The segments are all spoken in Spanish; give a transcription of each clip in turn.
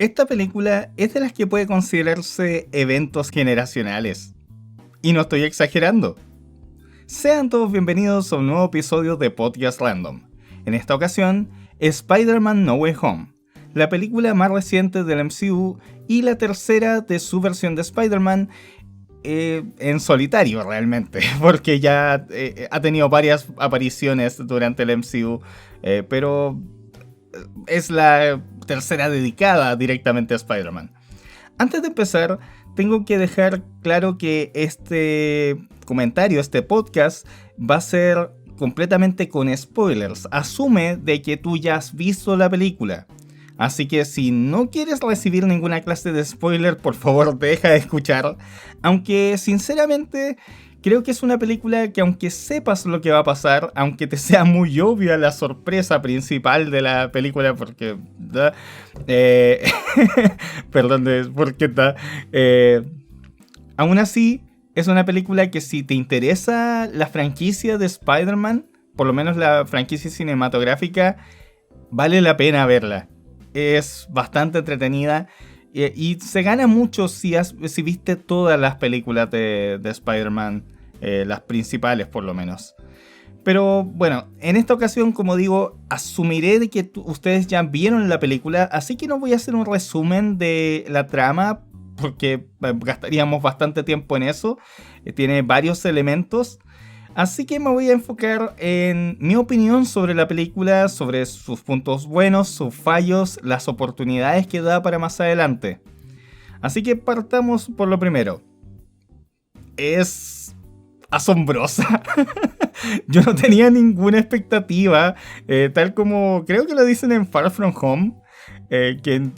Esta película es de las que puede considerarse eventos generacionales. Y no estoy exagerando. Sean todos bienvenidos a un nuevo episodio de Podcast Random. En esta ocasión, Spider-Man No Way Home, la película más reciente del MCU y la tercera de su versión de Spider-Man en solitario realmente, porque ya ha tenido varias apariciones durante el MCU, pero es la tercera dedicada directamente a Spider-Man. Antes de empezar, tengo que dejar claro que este comentario, este podcast, va a ser completamente con spoilers. Asume de que tú ya has visto la película. Así que si no quieres recibir ninguna clase de spoiler, por favor deja de escuchar. Aunque sinceramente creo que es una película que, aunque sepas lo que va a pasar, aunque te sea muy obvia la sorpresa principal de la película, porque... perdón, porque... aún así, es una película que, si te interesa la franquicia de Spider-Man, por lo menos la franquicia cinematográfica, vale la pena verla. Es bastante entretenida y se gana mucho si viste todas las películas de Spider-Man, las principales por lo menos. Pero bueno, en esta ocasión, como digo, asumiré de que ustedes ya vieron la película, así que no voy a hacer un resumen de la trama, porque gastaríamos bastante tiempo en eso. Tiene varios elementos. Así que me voy a enfocar en mi opinión sobre la película, sobre sus puntos buenos, sus fallos, las oportunidades que da para más adelante. Así que partamos por lo primero. Es asombrosa. Yo no tenía ninguna expectativa, tal como creo que lo dicen en Far From Home. Que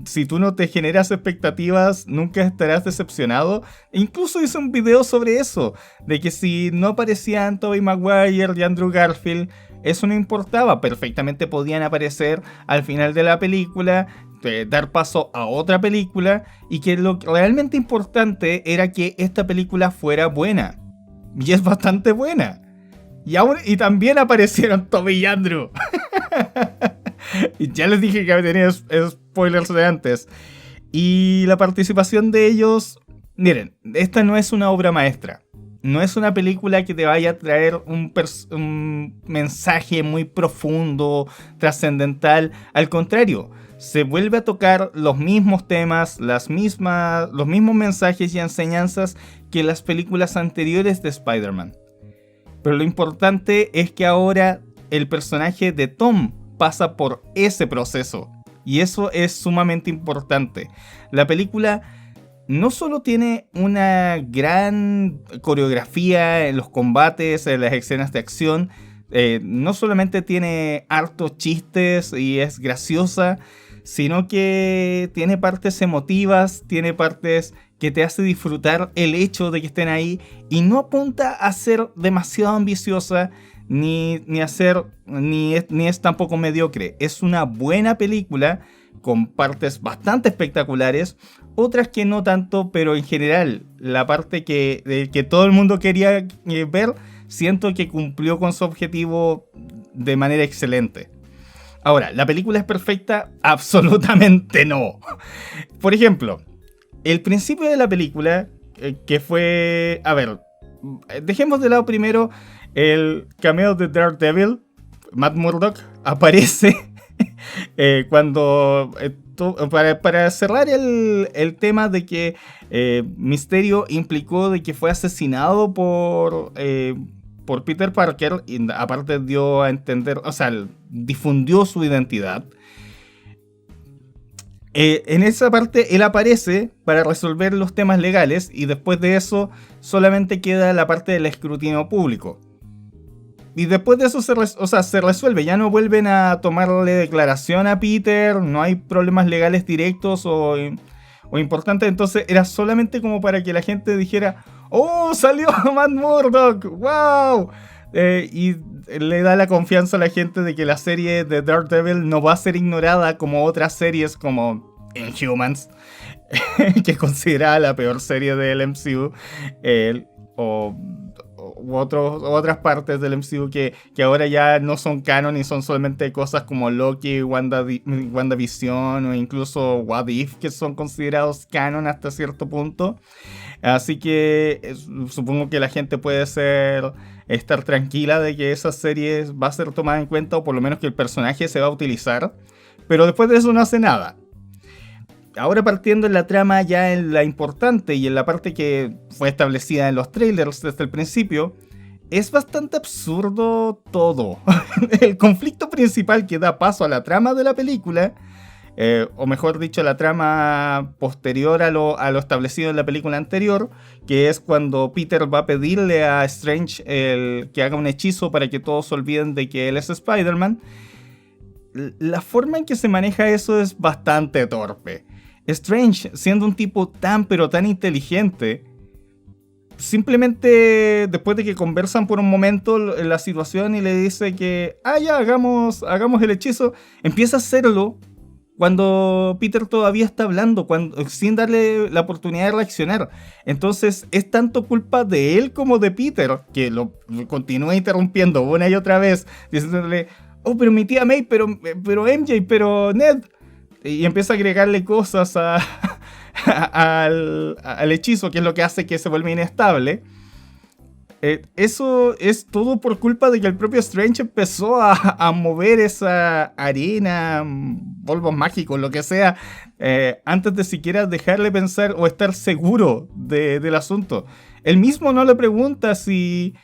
si tú no te generas expectativas, nunca estarás decepcionado. E incluso hice un video sobre eso, de que si no aparecían Tobey Maguire y Andrew Garfield, eso no importaba, perfectamente podían aparecer al final de la película, dar paso a otra película, y que lo realmente importante era que esta película fuera buena. Y es bastante buena. Y también aparecieron Tobey y Andrew. Y ya les dije que tenía spoilers de antes. Y la participación de ellos... Miren, esta no es una obra maestra. No es una película que te vaya a traer un mensaje muy profundo, trascendental. Al contrario, se vuelve a tocar los mismos temas, los mismos mensajes y enseñanzas que las películas anteriores de Spider-Man. Pero lo importante es que ahora el personaje de Tom pasa por ese proceso, y eso es sumamente importante. La película no solo tiene una gran coreografía en los combates, en las escenas de acción, no solamente tiene hartos chistes y es graciosa, sino que tiene partes emotivas, tiene partes que te hace disfrutar el hecho de que estén ahí, y no apunta a ser demasiado ambiciosa, ni es tampoco mediocre. Es una buena película con partes bastante espectaculares, otras que no tanto, pero en general la parte que todo el mundo quería ver, siento que cumplió con su objetivo de manera excelente. Ahora, ¿la película es perfecta? Absolutamente no. Por ejemplo, el principio de la película, que fue... A ver, dejemos de lado primero el cameo de Daredevil. Matt Murdock aparece cuando... para cerrar el tema de que Mysterio implicó de que fue asesinado por Peter Parker, y aparte dio a entender, o sea, difundió su identidad. En esa parte él aparece para resolver los temas legales, y después de eso solamente queda la parte del escrutinio público. Y después de eso se resuelve, ya no vuelven a tomarle declaración a Peter, no hay problemas legales directos o importantes, entonces era solamente como para que la gente dijera: ¡oh, salió Matt Murdock! ¡Wow! Y le da la confianza a la gente de que la serie de Daredevil no va a ser ignorada como otras series como Inhumans, que es considerada la peor serie del MCU, otras partes del MCU que ahora ya no son canon y son solamente cosas como Loki, WandaVision o incluso What If, que son considerados canon hasta cierto punto. Así que supongo que la gente puede estar tranquila de que esa serie va a ser tomada en cuenta, o por lo menos que el personaje se va a utilizar. Pero después de eso no hace nada. Ahora, partiendo en la trama, ya en la importante y en la parte que fue establecida en los trailers desde el principio, es bastante absurdo todo. El conflicto principal que da paso a la trama de la película, o mejor dicho, la trama posterior a lo establecido en la película anterior, que es cuando Peter va a pedirle a Strange que haga un hechizo para que todos olviden de que él es Spider-Man. La forma en que se maneja eso es bastante torpe. Strange, siendo un tipo tan pero tan inteligente, simplemente después de que conversan por un momento la situación y le dice que ya, hagamos el hechizo, empieza a hacerlo cuando Peter todavía está hablando, sin darle la oportunidad de reaccionar. Entonces es tanto culpa de él como de Peter, que lo continúa interrumpiendo una y otra vez, diciéndole: oh, pero mi tía May, pero MJ, pero Ned. Y empieza a agregarle cosas al hechizo, que es lo que hace que se vuelva inestable. Eso es todo por culpa de que el propio Strange empezó a mover esa arena, polvos mágicos, lo que sea, antes de siquiera dejarle pensar o estar seguro del asunto. Él mismo no le pregunta si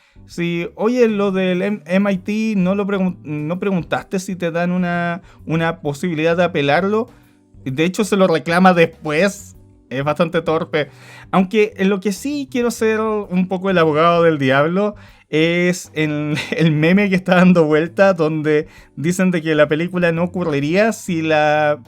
oye, lo del MIT, no preguntaste si te dan una posibilidad de apelarlo. De hecho, se lo reclama después. Es bastante torpe. Aunque en lo que sí quiero ser un poco el abogado del diablo es en el meme que está dando vuelta, donde dicen de que la película no ocurriría si la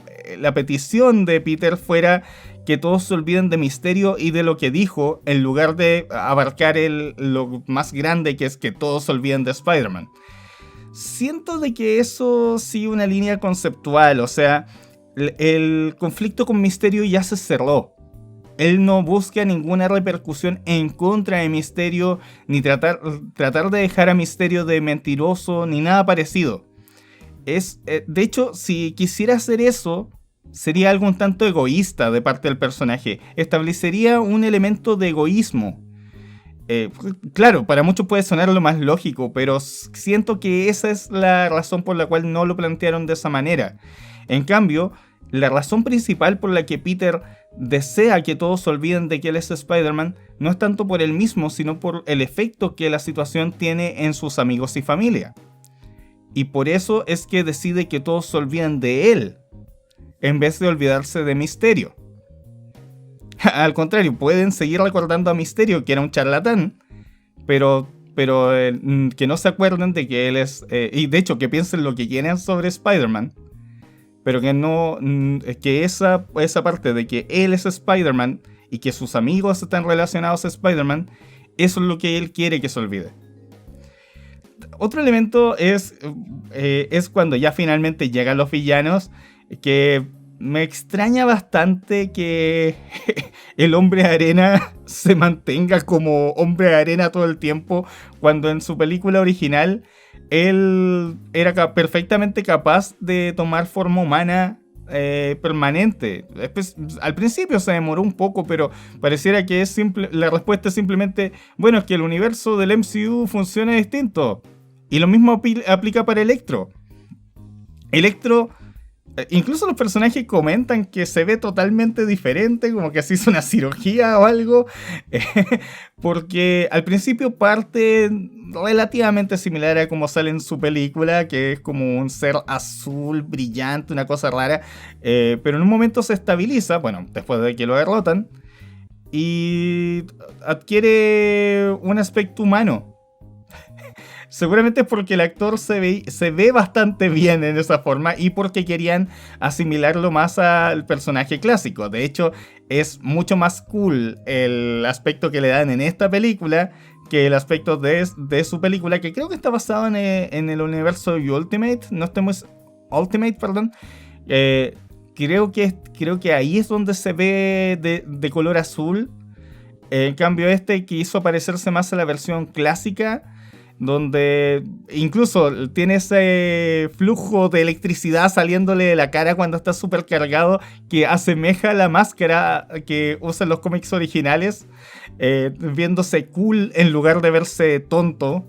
petición de Peter fuera que todos se olviden de Misterio y de lo que dijo, en lugar de abarcar lo más grande, que es que todos se olviden de Spider-Man. Siento de que eso sí una línea conceptual, o sea, el conflicto con Misterio ya se cerró. Él no busca ninguna repercusión en contra de Misterio, ni tratar de dejar a Misterio de mentiroso, ni nada parecido. De hecho, si quisiera hacer eso, sería algo un tanto egoísta de parte del personaje. Establecería un elemento de egoísmo. Claro, para muchos puede sonar lo más lógico, pero siento que esa es la razón por la cual no lo plantearon de esa manera. En cambio, la razón principal por la que Peter desea que todos se olviden de que él es Spider-Man no es tanto por él mismo, sino por el efecto que la situación tiene en sus amigos y familia. Y por eso es que decide que todos se olviden de él, en vez de olvidarse de Misterio. Al contrario, pueden seguir recordando a Misterio, que era un charlatán, pero que no se acuerden de que él es... y de hecho, que piensen lo que quieran sobre Spider-Man, pero que no... que esa parte de que él es Spider-Man y que sus amigos están relacionados a Spider-Man, eso es lo que él quiere que se olvide. Otro elemento es cuando ya finalmente llegan los villanos, que me extraña bastante que el Hombre Arena se mantenga como Hombre Arena todo el tiempo, cuando en su película original él era perfectamente capaz de tomar forma humana permanente. Al principio se demoró un poco, pero pareciera que la respuesta es simplemente: bueno, es que el universo del MCU funciona distinto. Y lo mismo aplica para Electro. Incluso los personajes comentan que se ve totalmente diferente, como que se hizo una cirugía o algo, porque al principio parte relativamente similar a como sale en su película, que es como un ser azul brillante, una cosa rara, pero en un momento se estabiliza, bueno, después de que lo derrotan, y adquiere un aspecto humano. Seguramente es porque el actor se ve bastante bien en esa forma y porque querían asimilarlo más al personaje clásico. De hecho, es mucho más cool el aspecto que le dan en esta película que el aspecto de su película, que creo que está basado en el universo Ultimate. Ultimate, perdón. Creo que ahí es donde se ve de color azul. En cambio, este quiso parecerse más a la versión clásica, donde incluso tiene ese flujo de electricidad saliéndole de la cara cuando está súper cargado, que asemeja la máscara que usan los cómics originales, viéndose cool en lugar de verse tonto.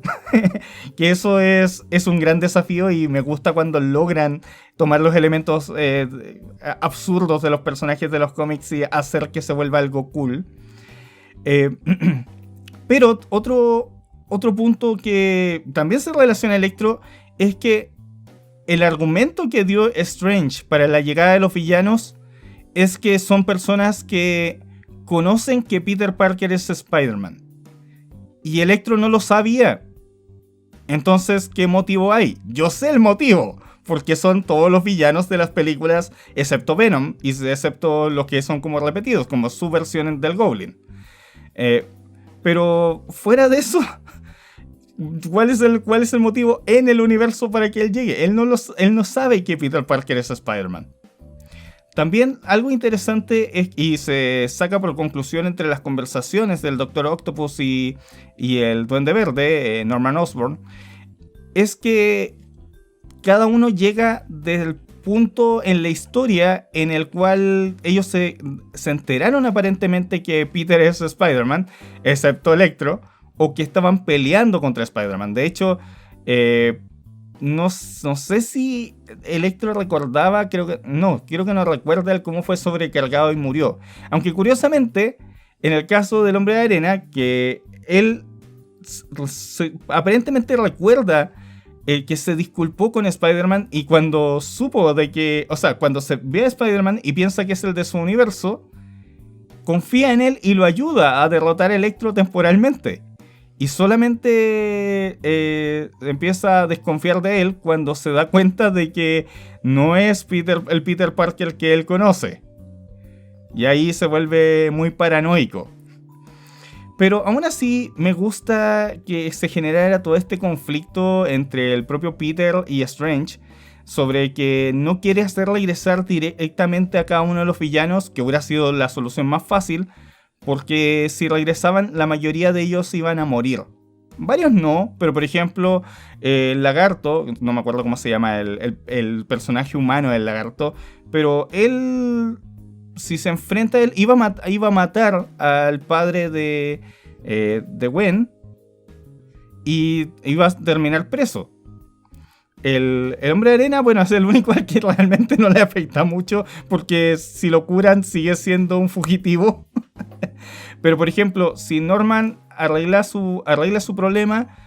Que eso es un gran desafío y me gusta cuando logran tomar los elementos absurdos de los personajes de los cómics y hacer que se vuelva algo cool. Eh, pero otro punto que también se relaciona a Electro es que el argumento que dio Strange para la llegada de los villanos es que son personas que conocen que Peter Parker es Spider-Man. Y Electro no lo sabía. Entonces, ¿qué motivo hay? Yo sé el motivo. Porque son todos los villanos de las películas, excepto Venom, y excepto los que son como repetidos, como su versión del Goblin. Pero fuera de eso, ¿cuál es el motivo en el universo para que él llegue? Él no sabe que Peter Parker es Spider-Man. También algo interesante es, y se saca por conclusión entre las conversaciones del Doctor Octopus y el Duende Verde, Norman Osborn, es que cada uno llega desde el punto en la historia en el cual ellos se enteraron aparentemente que Peter es Spider-Man, excepto Electro, o que estaban peleando contra Spider-Man. De hecho, no sé si Electro recordaba, creo que no recuerda cómo fue sobrecargado y murió. Aunque curiosamente, en el caso del Hombre de Arena, que él aparentemente recuerda que se disculpó con Spider-Man, y cuando supo de que, o sea, cuando se ve a Spider-Man y piensa que es el de su universo, confía en él y lo ayuda a derrotar a Electro temporalmente. Y solamente empieza a desconfiar de él cuando se da cuenta de que no es el Peter Parker que él conoce. Y ahí se vuelve muy paranoico. Pero aún así me gusta que se generara todo este conflicto entre el propio Peter y Strange sobre que no quiere hacer regresar directamente a cada uno de los villanos, que hubiera sido la solución más fácil, porque si regresaban la mayoría de ellos iban a morir. Varios no, pero por ejemplo el lagarto, no me acuerdo cómo se llama el personaje humano del lagarto, pero él, si se enfrenta a él, iba a matar al padre de Gwen y iba a terminar preso. El Hombre de Arena, bueno, es el único al que realmente no le afecta mucho, porque si lo curan sigue siendo un fugitivo. Pero por ejemplo, si Norman arregla su problema,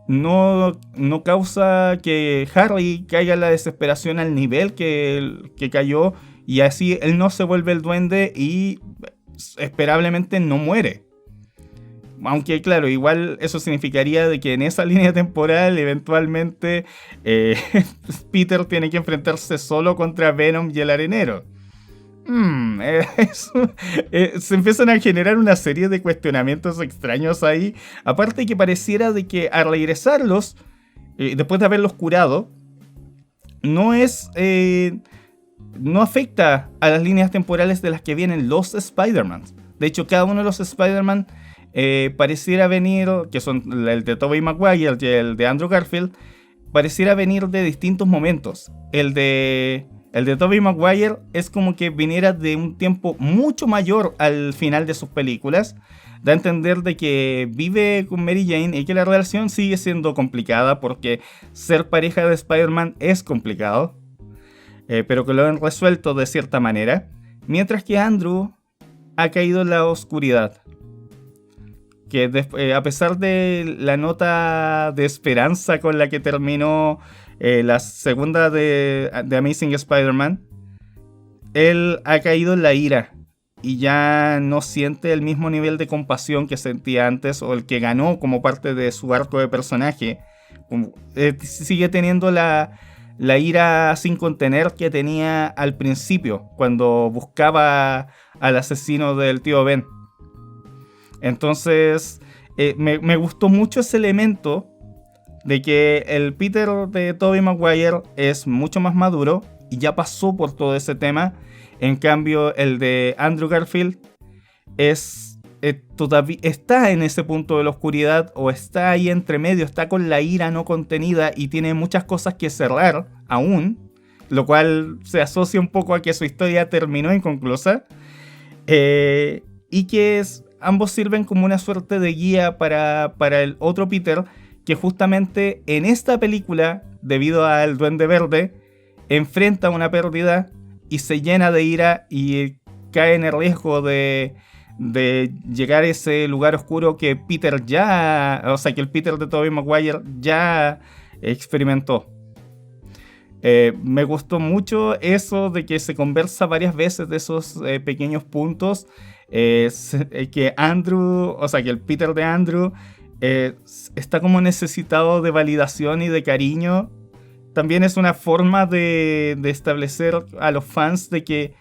no causa que Harry caiga en la desesperación al nivel que cayó, y así él no se vuelve el duende y esperablemente no muere. Aunque claro, igual eso significaría de que en esa línea temporal eventualmente Peter tiene que enfrentarse solo contra Venom y el Arenero. Se empiezan a generar una serie de cuestionamientos extraños ahí. Aparte que pareciera de que al regresarlos, después de haberlos curado, no afecta a las líneas temporales de las que vienen los Spider-Man. De hecho, cada uno de los Spider-Man pareciera venir, que son el de Tobey Maguire y el de Andrew Garfield, pareciera venir de distintos momentos. El de Tobey Maguire es como que viniera de un tiempo mucho mayor al final de sus películas. Da a entender de que vive con Mary Jane y que la relación sigue siendo complicada, porque ser pareja de Spider-Man es complicado, pero que lo han resuelto de cierta manera. Mientras que Andrew ha caído en la oscuridad, que a pesar de la nota de esperanza con la que terminó la segunda de Amazing Spider-Man, él ha caído en la ira y ya no siente el mismo nivel de compasión que sentía antes, o el que ganó como parte de su arco de personaje. Sigue teniendo la ira sin contener que tenía al principio, cuando buscaba al asesino del tío Ben. Entonces me gustó mucho ese elemento de que el Peter de Tobey Maguire es mucho más maduro y ya pasó por todo ese tema. En cambio, el de Andrew Garfield es todavía está en ese punto de la oscuridad, o está ahí entre medio, está con la ira no contenida y tiene muchas cosas que cerrar aún, lo cual se asocia un poco a que su historia terminó inconclusa, y que ambos sirven como una suerte de guía para el otro Peter, que justamente en esta película, debido al Duende Verde, enfrenta una pérdida y se llena de ira y cae en el riesgo de llegar a ese lugar oscuro que Peter ya, o sea, que el Peter de Tobey Maguire ya experimentó. Me gustó mucho eso de que se conversa varias veces de esos pequeños puntos, que Andrew, o sea, que el Peter de Andrew está como necesitado de validación y de cariño. También es una forma de establecer a los fans de que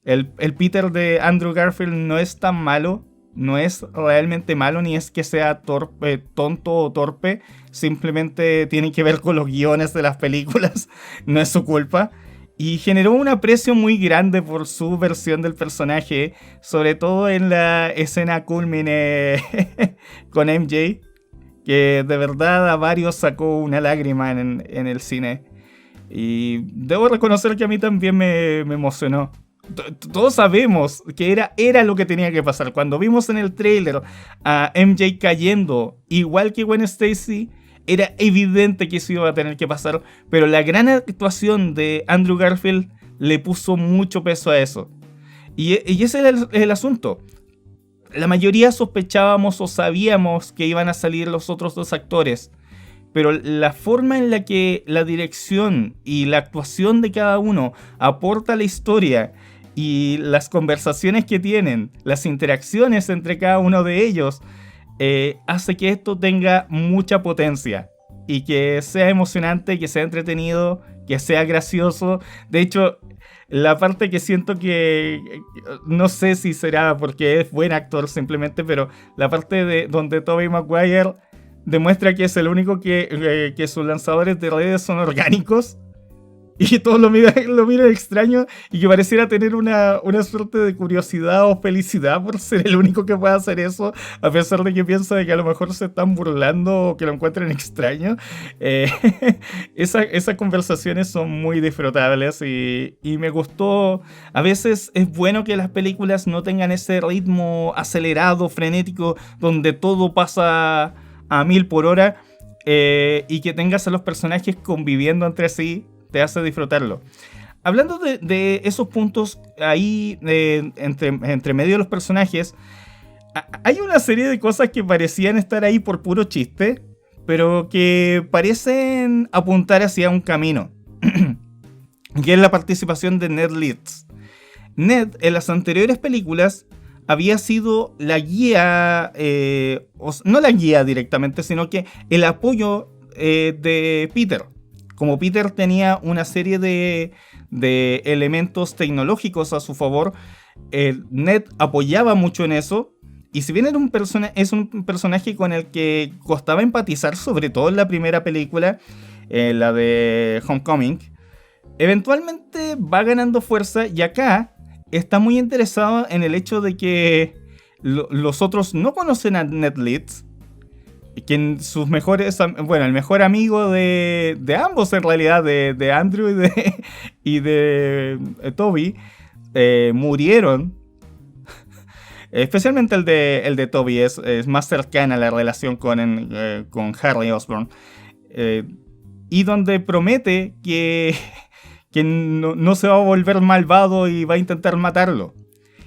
el Peter de Andrew Garfield no es tan malo, no es realmente malo, ni es que sea tonto o torpe, simplemente tiene que ver con los guiones de las películas, no es su culpa. Y generó un aprecio muy grande por su versión del personaje, sobre todo en la escena culmine con MJ, que de verdad a varios sacó una lágrima en el cine. Y debo reconocer que a mí también me emocionó. Todos sabemos que era lo que tenía que pasar. Cuando vimos en el tráiler a MJ cayendo, igual que Gwen Stacy, era evidente que eso iba a tener que pasar. Pero la gran actuación de Andrew Garfield le puso mucho peso a eso. Y ese es el asunto. La mayoría sospechábamos o sabíamos que iban a salir los otros dos actores, pero la forma en la que la dirección y la actuación de cada uno aporta a la historia y las conversaciones que tienen, las interacciones entre cada uno de ellos, hace que esto tenga mucha potencia y que sea emocionante, que sea entretenido, que sea gracioso. De hecho, la parte que siento que no sé si será porque es buen actor simplemente, pero la parte de donde Tobey Maguire demuestra que es el único que sus lanzadores de redes son orgánicos y que todos lo miran extraño y que pareciera tener una suerte de curiosidad o felicidad por ser el único que puede hacer eso, a pesar de que piensa de que a lo mejor se están burlando o que lo encuentran extraño. Eh, esas conversaciones son muy disfrutables y me gustó. A veces es bueno que las películas no tengan ese ritmo acelerado, frenético, donde todo pasa a 1000 por hora, y que tengas a los personajes conviviendo entre sí te hace disfrutarlo. Hablando de esos puntos ahí, entre medio de los personajes, hay una serie de cosas que parecían estar ahí por puro chiste, pero que parecen apuntar hacia un camino, que es la participación de Ned Leeds. Ned, en las anteriores películas, había sido la guía, no la guía directamente, sino que el apoyo de Peter. Como Peter tenía una serie de elementos tecnológicos a su favor, Ned apoyaba mucho en eso. Y si bien era es un personaje con el que costaba empatizar, sobre todo en la primera película, la de Homecoming, eventualmente va ganando fuerza y acá está muy interesado en el hecho de que los otros no conocen a Ned Leeds, quien sus mejores, bueno, el mejor amigo de ambos en realidad, de Andrew y de Toby, murieron. Especialmente el de Toby es más cercana la relación con Harry Osborn, y donde promete que no se va a volver malvado y va a intentar matarlo.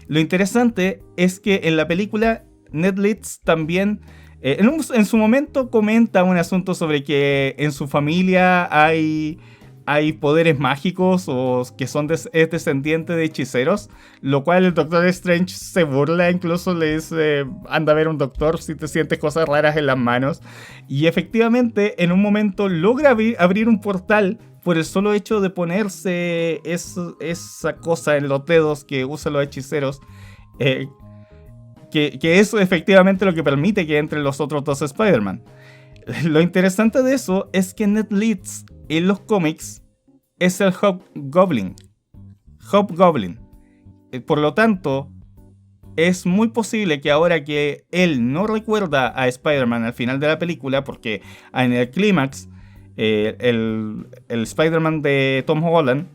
Lo interesante es que en la película Ned Leeds también en su momento comenta un asunto sobre que en su familia hay poderes mágicos o que es descendiente de hechiceros, lo cual el Doctor Strange se burla, incluso le dice, anda a ver un doctor si te sientes cosas raras en las manos. Y efectivamente en un momento logra abrir un portal por el solo hecho de ponerse esa cosa en los dedos que usan los hechiceros, que eso efectivamente lo que permite que entren los otros dos Spider-Man. Lo interesante de eso es que Ned Leeds en los cómics es el Hobgoblin. Por lo tanto, es muy posible que ahora que él no recuerda a Spider-Man al final de la película, porque en el clímax, el Spider-Man de Tom Holland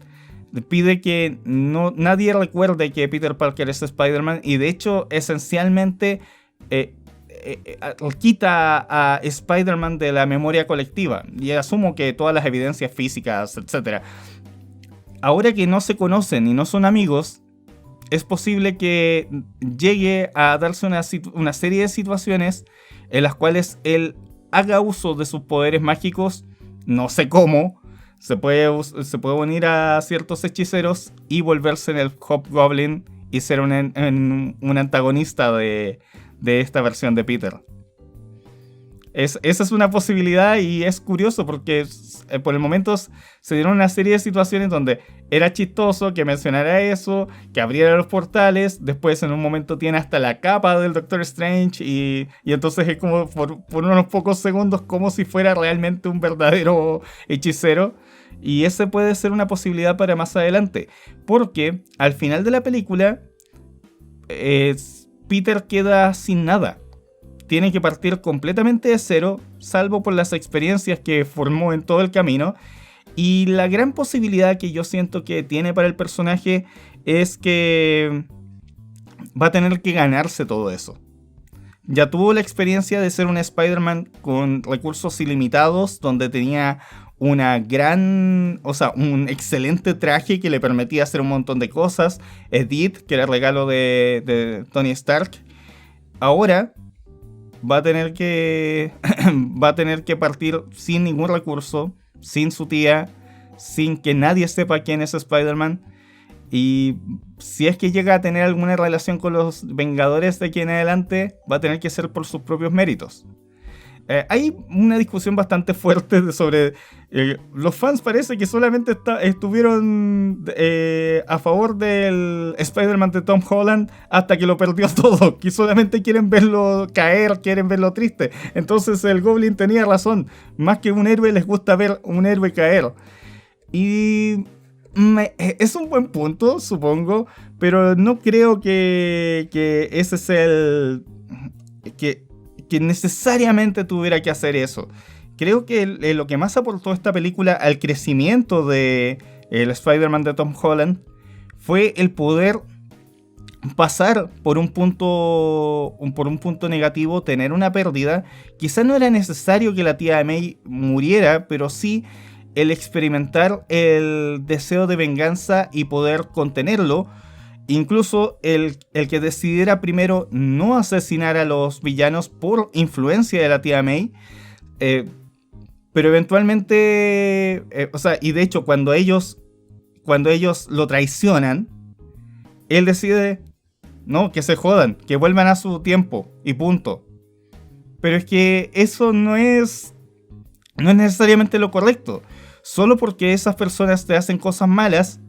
pide que nadie recuerde que Peter Parker es Spider-Man, y de hecho, esencialmente, quita a Spider-Man de la memoria colectiva. Y asumo que todas las evidencias físicas, etc. Ahora que no se conocen y no son amigos, es posible que llegue a darse una serie de situaciones en las cuales él haga uso de sus poderes mágicos, no sé cómo. Se puede unir a ciertos hechiceros y volverse en el Hobgoblin y ser un antagonista de esta versión de Peter. Esa es una posibilidad, y es curioso porque por el momento se dieron una serie de situaciones donde era chistoso que mencionara eso, que abriera los portales, después en un momento tiene hasta la capa del Doctor Strange y entonces es como por unos pocos segundos como si fuera realmente un verdadero hechicero. Y ese puede ser una posibilidad para más adelante, porque al final de la película Peter queda sin nada. Tiene que partir completamente de cero, salvo por las experiencias que formó en todo el camino. Y la gran posibilidad que yo siento que tiene para el personaje es que va a tener que ganarse todo eso. Ya tuvo la experiencia de ser un Spider-Man con recursos ilimitados, donde tenía un excelente traje que le permitía hacer un montón de cosas. Edith, que era el regalo de Tony Stark. Ahora va a tener que partir sin ningún recurso, sin su tía, sin que nadie sepa quién es Spider-Man. Y si es que llega a tener alguna relación con los Vengadores de aquí en adelante, va a tener que ser por sus propios méritos. Hay una discusión bastante fuerte sobre... los fans parece que solamente estuvieron a favor del Spider-Man de Tom Holland hasta que lo perdió todo, que solamente quieren verlo caer, quieren verlo triste. Entonces el Goblin tenía razón, más que un héroe les gusta ver un héroe caer. Y es un buen punto, supongo, pero no creo que ese es el... que necesariamente tuviera que hacer eso. Creo que lo que más aportó esta película al crecimiento de el Spider-Man de Tom Holland fue el poder pasar por un punto negativo, tener una pérdida. Quizás no era necesario que la tía May muriera, pero sí el experimentar el deseo de venganza y poder contenerlo. Incluso el que decidiera primero no asesinar a los villanos por influencia de la tía May. Pero eventualmente... y de hecho cuando ellos lo traicionan, él decide... No, que se jodan, que vuelvan a su tiempo y punto. Pero es que eso no es necesariamente lo correcto. Solo porque esas personas te hacen cosas malas,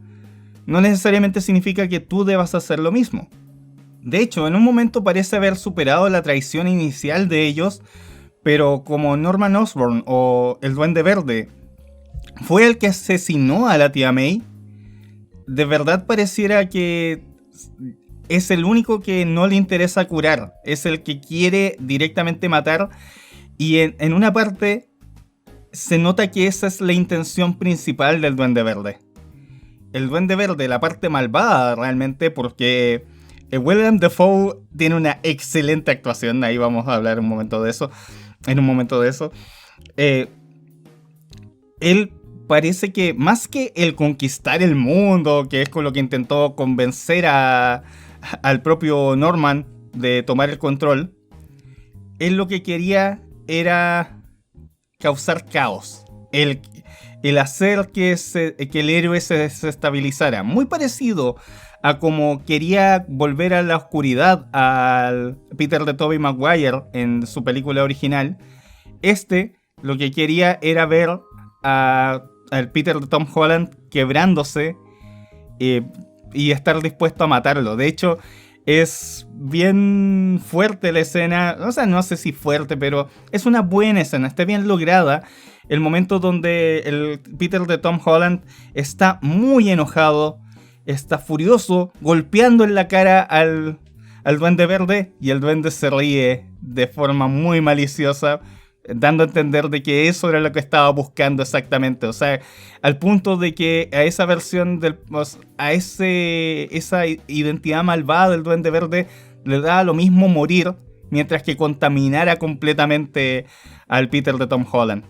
no necesariamente significa que tú debas hacer lo mismo. De hecho, en un momento parece haber superado la traición inicial de ellos, pero como Norman Osborn o el Duende Verde fue el que asesinó a la tía May, de verdad pareciera que es el único que no le interesa curar, es el que quiere directamente matar, y en una parte se nota que esa es la intención principal del Duende Verde. El Duende Verde, la parte malvada realmente, porque Willem Dafoe tiene una excelente actuación. Ahí vamos a hablar en un momento de eso. Él parece que más que el conquistar el mundo, que es con lo que intentó convencer al propio Norman de tomar el control, él lo que quería era causar caos. El hacer que el héroe se desestabilizara. Muy parecido a como quería volver a la oscuridad al Peter de Tobey Maguire en su película original. Lo que quería era ver al Peter de Tom Holland quebrándose y estar dispuesto a matarlo. De hecho, es bien fuerte la escena. O sea, no sé si fuerte, pero es una buena escena. Está bien lograda. El momento donde el Peter de Tom Holland está muy enojado, está furioso, golpeando en la cara al al Duende Verde y el Duende se ríe de forma muy maliciosa, dando a entender de que eso era lo que estaba buscando exactamente. O sea, al punto de que a esa versión esa identidad malvada del Duende Verde le da lo mismo morir, mientras que contaminara completamente al Peter de Tom Holland.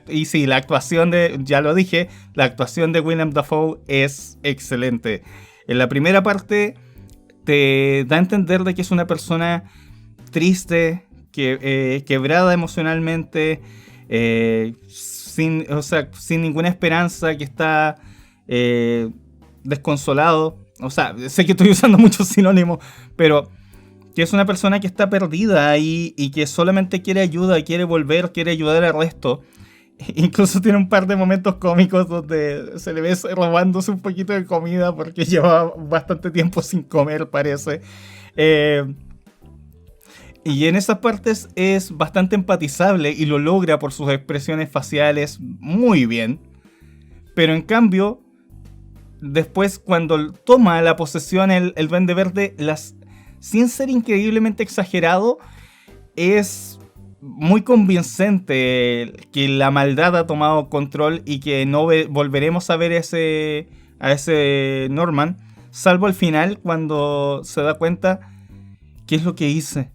Y sí, la actuación ya lo dije, la actuación de Willem Dafoe es excelente. En la primera parte te da a entender de que es una persona triste, quebrada emocionalmente, sin ninguna esperanza, que está desconsolado. O sea, sé que estoy usando muchos sinónimos, pero que es una persona que está perdida ahí y que solamente quiere ayuda, quiere volver, quiere ayudar al resto. Incluso tiene un par de momentos cómicos donde se le ve robándose un poquito de comida porque lleva bastante tiempo sin comer, parece. Y en esas partes es bastante empatizable y lo logra por sus expresiones faciales muy bien. Pero en cambio, después cuando toma la posesión el Duende Verde, sin ser increíblemente exagerado, es muy convincente que la maldad ha tomado control y que no volveremos a ver a ese Norman, salvo al final cuando se da cuenta qué es lo que hice.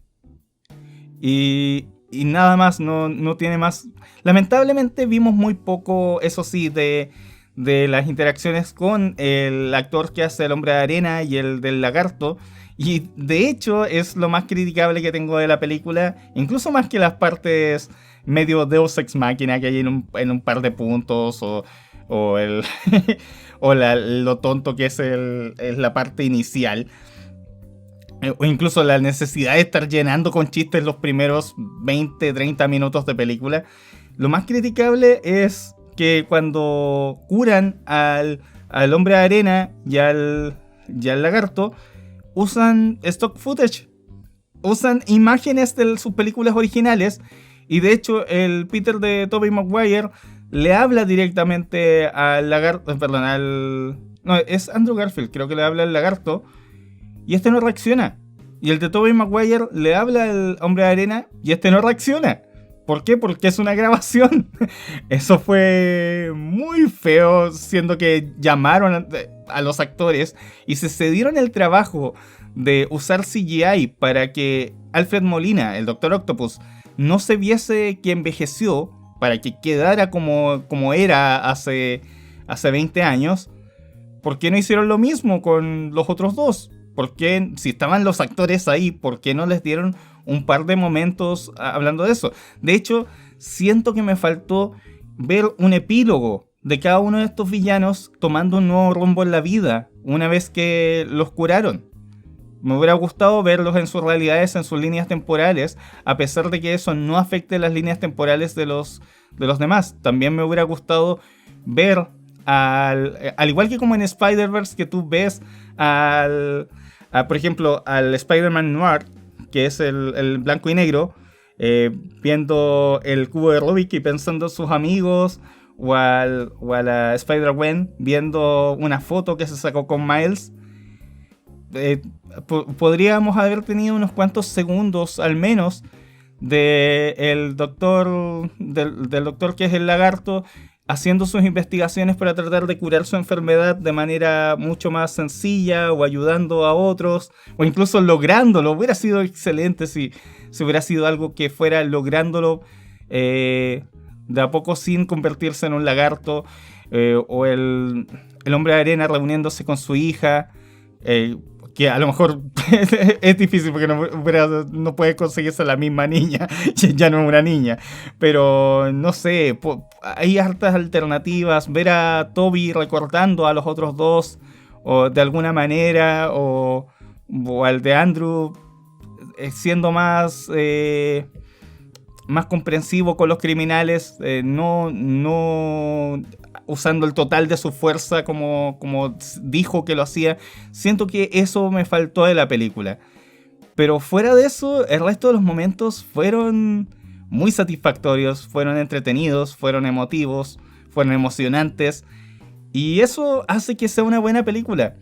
Y nada más, no tiene más. Lamentablemente vimos muy poco, eso sí, de las interacciones con el actor que hace el Hombre de Arena y el del Lagarto. Y de hecho es lo más criticable que tengo de la película, incluso más que las partes medio Deus Ex Machina que hay en un par de puntos, o el o lo tonto que es la parte inicial. O incluso la necesidad de estar llenando con chistes los primeros 20, 30 minutos de película. Lo más criticable es que cuando curan al Hombre de Arena y al Lagarto, usan stock footage. Usan imágenes de sus películas originales. Y de hecho el Peter de Tobey Maguire le habla directamente al Lagarto. Perdón, no, es Andrew Garfield, creo que le habla al Lagarto. Y este no reacciona. Y el de Tobey Maguire le habla al Hombre de Arena y este no reacciona. ¿Por qué? Porque es una grabación. Eso fue muy feo, siendo que llamaron a los actores y se dieron el trabajo de usar CGI para que Alfred Molina, el Doctor Octopus, no se viese que envejeció, para que quedara como era hace 20 años. ¿Por qué no hicieron lo mismo con los otros dos? ¿Por qué, si estaban los actores ahí, por qué no les dieron un par de momentos hablando de eso? De hecho, siento que me faltó ver un epílogo de cada uno de estos villanos tomando un nuevo rumbo en la vida una vez que los curaron. Me hubiera gustado verlos en sus realidades, en sus líneas temporales, a pesar de que eso no afecte las líneas temporales de los demás. También me hubiera gustado ver, al igual que como en Spider-Verse, que tú ves por ejemplo, al Spider-Man Noir, que es el blanco y negro, viendo el cubo de Rubik y pensando en sus amigos, o a la Spider-Gwen viendo una foto que se sacó con Miles. Podríamos haber tenido unos cuantos segundos al menos del doctor que es el Lagarto, haciendo sus investigaciones para tratar de curar su enfermedad de manera mucho más sencilla, o ayudando a otros, o incluso lográndolo. Hubiera sido excelente si hubiera sido algo que fuera lográndolo de a poco sin convertirse en un lagarto, o el Hombre de Arena reuniéndose con su hija, que a lo mejor es difícil porque no puede conseguirse la misma niña, ya no es una niña, pero no sé, hay hartas alternativas. Ver a Toby recordando a los otros dos, o de alguna manera, o al de Andrew siendo más comprensivo con los criminales, no usando el total de su fuerza como dijo que lo hacía. Siento que eso me faltó de la película. Pero fuera de eso, el resto de los momentos fueron muy satisfactorios, fueron entretenidos, fueron emotivos, fueron emocionantes. Y eso hace que sea una buena película.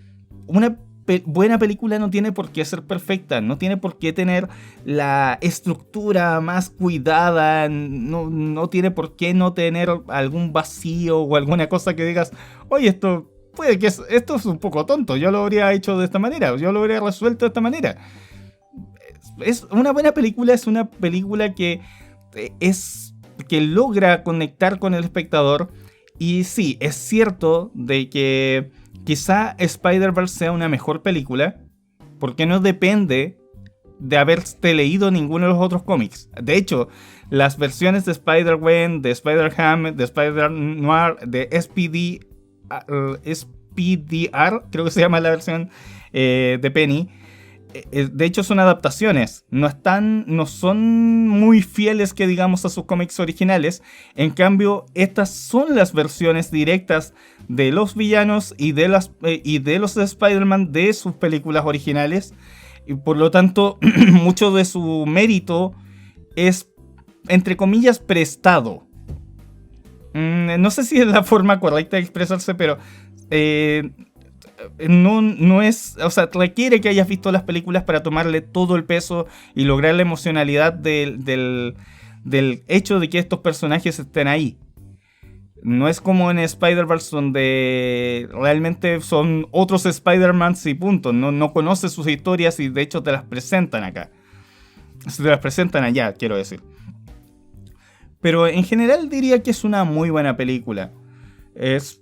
Una buena película no tiene por qué ser perfecta, no tiene por qué tener la estructura más cuidada, no tiene por qué no tener algún vacío o alguna cosa que digas, oye, esto puede que esto es un poco tonto, yo lo habría hecho de esta manera, yo lo habría resuelto de esta manera. Es una buena película, es una película que logra conectar con el espectador. Y sí, es cierto de que quizá Spider-Verse sea una mejor película, porque no depende de haberte leído ninguno de los otros cómics. De hecho, las versiones de Spider-Gwen, de Spider-Ham, de Spider-Noir, de SPDR, creo que se llama la versión de Penny, de hecho son adaptaciones, no son muy fieles que digamos a sus cómics originales. En cambio, estas son las versiones directas de los villanos y de los Spider-Man de sus películas originales, y por lo tanto mucho de su mérito es, entre comillas, prestado. No sé si es la forma correcta de expresarse, pero no es, o sea, requiere que hayas visto las películas para tomarle todo el peso y lograr la emocionalidad del hecho de que estos personajes estén ahí. No es como en Spider-Verse, donde realmente son otros Spider-Mans y punto. No conoces sus historias y de hecho te las presentan acá. Se te las presentan allá, quiero decir. Pero en general diría que es una muy buena película. Es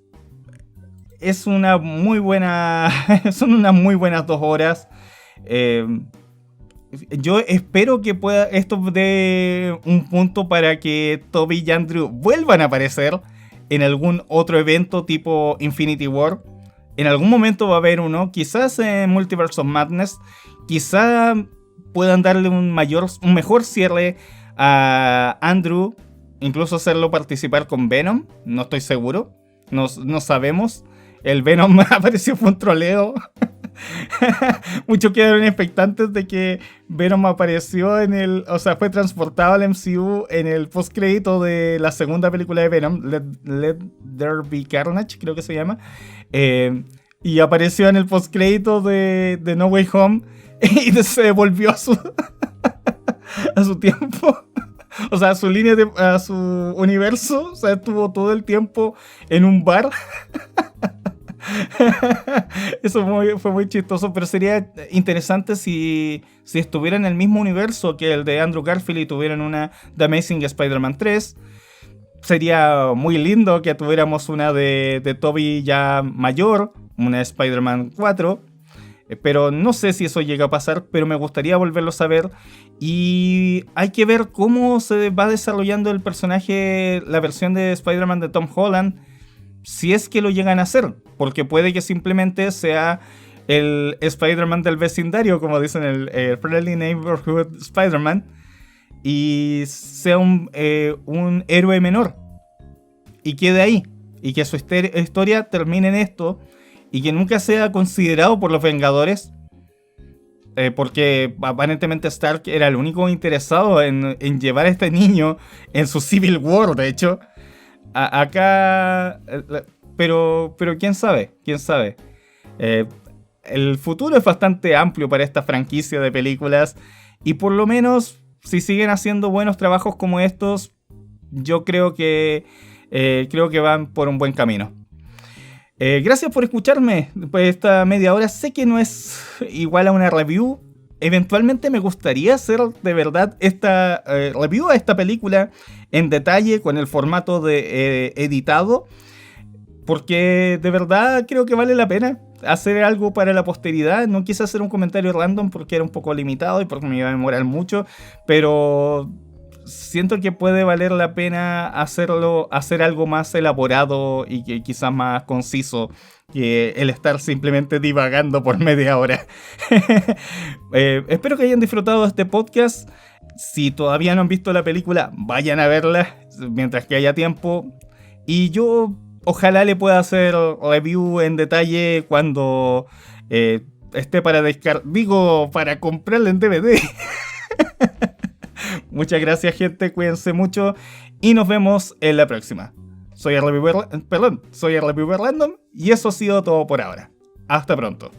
una muy buena. Son unas muy buenas 2 horas. Yo espero que esto dé un punto para que Tobey y Andrew vuelvan a aparecer en algún otro evento tipo Infinity War. En algún momento va a haber uno, quizás en Multiverse of Madness. Quizá puedan darle un mejor cierre a Andrew, incluso hacerlo participar con Venom. No estoy seguro, no sabemos. El Venom apareció, fue un troleo. Muchos quedaron expectantes de que Venom apareció fue transportado al MCU en el postcrédito de la segunda película de Venom, Let There Be Carnage, creo que se llama. Y apareció en el postcrédito de No Way Home y se devolvió a su tiempo. O sea, a su línea, a su universo. O sea, estuvo todo el tiempo en un bar. Eso fue muy chistoso, pero sería interesante si estuviera en el mismo universo que el de Andrew Garfield y tuvieran una The Amazing Spider-Man 3. Sería muy lindo que tuviéramos una de Tobey ya mayor, una Spider-Man 4. Pero no sé si eso llega a pasar, pero me gustaría volverlos a ver. Y hay que ver cómo se va desarrollando el personaje, la versión de Spider-Man de Tom Holland, si es que lo llegan a hacer, porque puede que simplemente sea el Spider-Man del vecindario, como dicen, el Friendly Neighborhood Spider-Man, y sea un héroe menor, y quede ahí, y que su historia termine en esto, y que nunca sea considerado por los Vengadores, porque aparentemente Stark era el único interesado en llevar a este niño en su Civil War, de hecho. Acá, pero quién sabe. El futuro es bastante amplio para esta franquicia de películas, y por lo menos si siguen haciendo buenos trabajos como estos, yo creo que van por un buen camino. Gracias por escucharme pues esta media hora. Sé que no es igual a una review. Eventualmente me gustaría hacer de verdad esta review a esta película en detalle con el formato de editado, porque de verdad creo que vale la pena hacer algo para la posteridad. No quise hacer un comentario random porque era un poco limitado y porque me iba a demorar mucho, pero siento que puede valer la pena hacer algo más elaborado y que quizás más conciso que el estar simplemente divagando por media hora. Espero que hayan disfrutado de este podcast. Si todavía no han visto la película, vayan a verla mientras que haya tiempo. Y yo ojalá le pueda hacer review en detalle cuando esté para comprarla en DVD. Muchas gracias, gente, cuídense mucho y nos vemos en la próxima. Soy el Reviewer Random y eso ha sido todo por ahora. Hasta pronto.